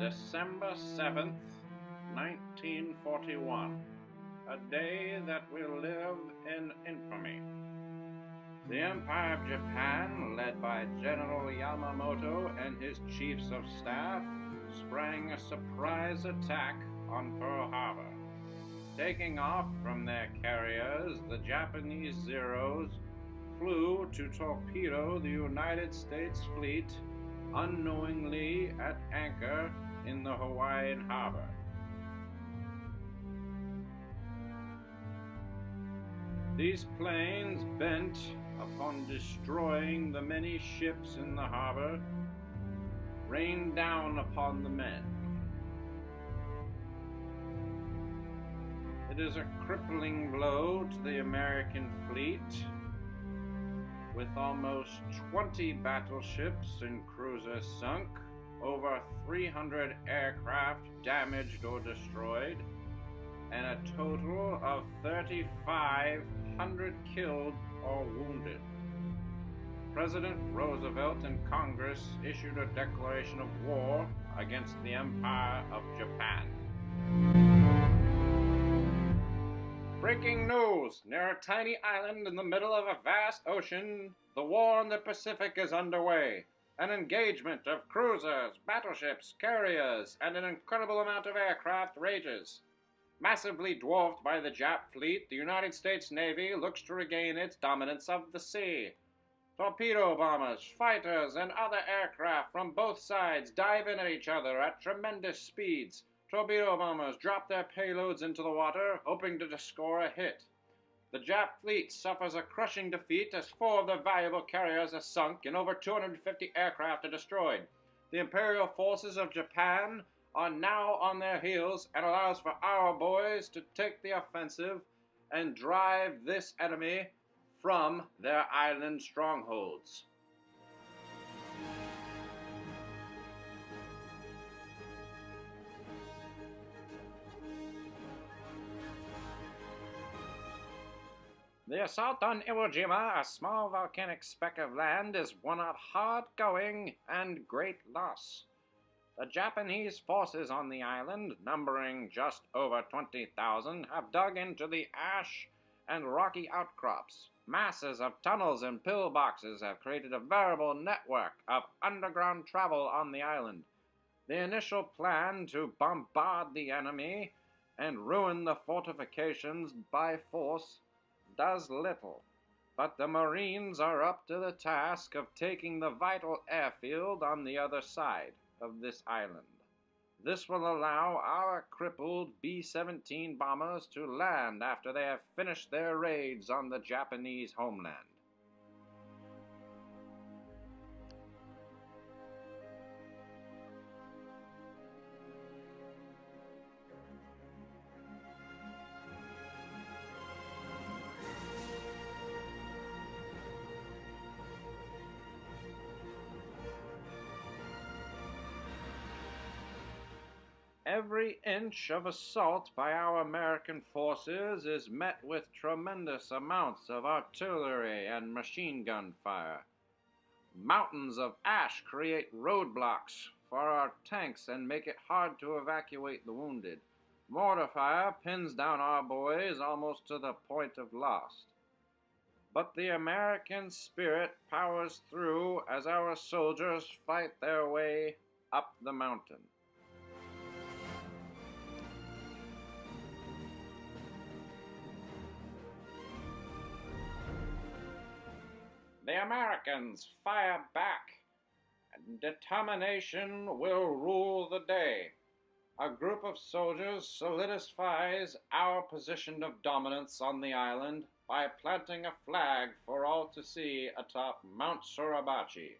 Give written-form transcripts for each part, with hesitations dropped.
December 7th, 1941, a day that will live in infamy. The Empire of Japan, led by General Yamamoto and his chiefs of staff, sprang a surprise attack on Pearl Harbor. Taking off from their carriers, the Japanese Zeros flew to torpedo the United States fleet unknowingly at anchor in the Hawaiian harbor. These planes, bent upon destroying the many ships in the harbor, rained down upon the men. It is a crippling blow to the American fleet, with almost 20 battleships and cruisers sunk, over 300 aircraft damaged or destroyed, and a total of 3,500 killed or wounded. President Roosevelt and Congress issued a declaration of war against the Empire of Japan. Breaking news! Near a tiny island in the middle of a vast ocean, the war in the Pacific is underway. An engagement of cruisers, battleships, carriers, and an incredible amount of aircraft rages. Massively dwarfed by the Jap fleet, the United States Navy looks to regain its dominance of the sea. Torpedo bombers, fighters, and other aircraft from both sides dive in at each other at tremendous speeds. Torpedo bombers drop their payloads into the water, hoping to score a hit. The Jap fleet suffers a crushing defeat as 4 of their valuable carriers are sunk and over 250 aircraft are destroyed. The Imperial forces of Japan are now on their heels and allows for our boys to take the offensive and drive this enemy from their island strongholds. The assault on Iwo Jima, a small volcanic speck of land, is one of hard going and great loss. The Japanese forces on the island, numbering just over 20,000, have dug into the ash and rocky outcrops. Masses of tunnels and pillboxes have created a veritable network of underground travel on the island. The initial plan to bombard the enemy and ruin the fortifications by force does little, but the Marines are up to the task of taking the vital airfield on the other side of this island. This will allow our crippled B-17 bombers to land after they have finished their raids on the Japanese homeland. Every inch of assault by our American forces is met with tremendous amounts of artillery and machine gun fire. Mountains of ash create roadblocks for our tanks and make it hard to evacuate the wounded. Mortar fire pins down our boys almost to the point of loss. But the American spirit powers through as our soldiers fight their way up the mountain. The Americans fire back, and determination will rule the day. A group of soldiers solidifies our position of dominance on the island by planting a flag for all to see atop Mount Suribachi.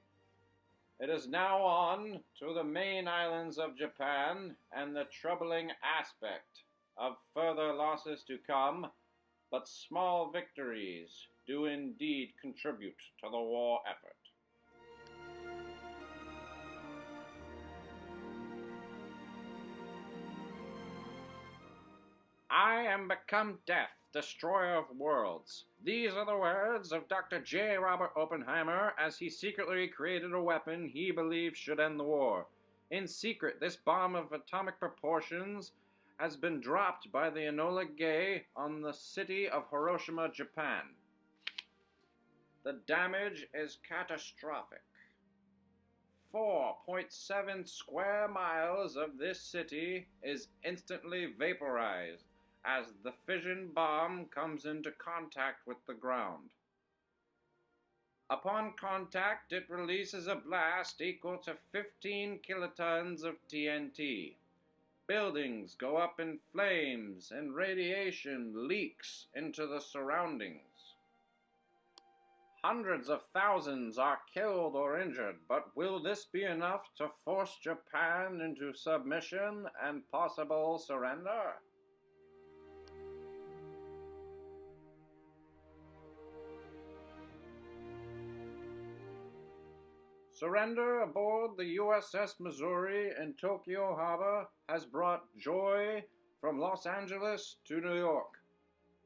It is now on to the main islands of Japan and the troubling aspect of further losses to come, but small victories do indeed contribute to the war effort. I am become death, destroyer of worlds. These are the words of Dr. J. Robert Oppenheimer as he secretly created a weapon he believed should end the war. In secret, this bomb of atomic proportions has been dropped by the Enola Gay on the city of Hiroshima, Japan. The damage is catastrophic. 4.7 square miles of this city is instantly vaporized as the fission bomb comes into contact with the ground. Upon contact, it releases a blast equal to 15 kilotons of TNT. Buildings go up in flames and radiation leaks into the surroundings. Hundreds of thousands are killed or injured, but will this be enough to force Japan into submission and possible surrender? Surrender aboard the USS Missouri in Tokyo Harbor has brought joy from Los Angeles to New York.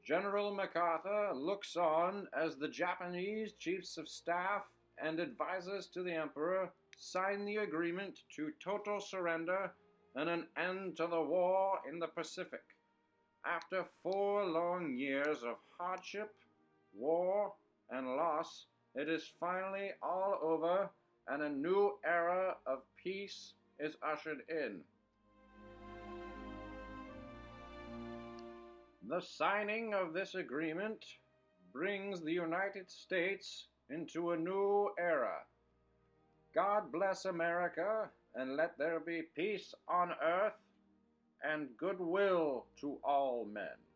General MacArthur looks on as the Japanese chiefs of staff and advisors to the Emperor sign the agreement to total surrender and an end to the war in the Pacific. After 4 long years of hardship, war, and loss, it is finally all over and a new era of peace is ushered in. The signing of this agreement brings the United States into a new era. God bless America, and let there be peace on earth and goodwill to all men.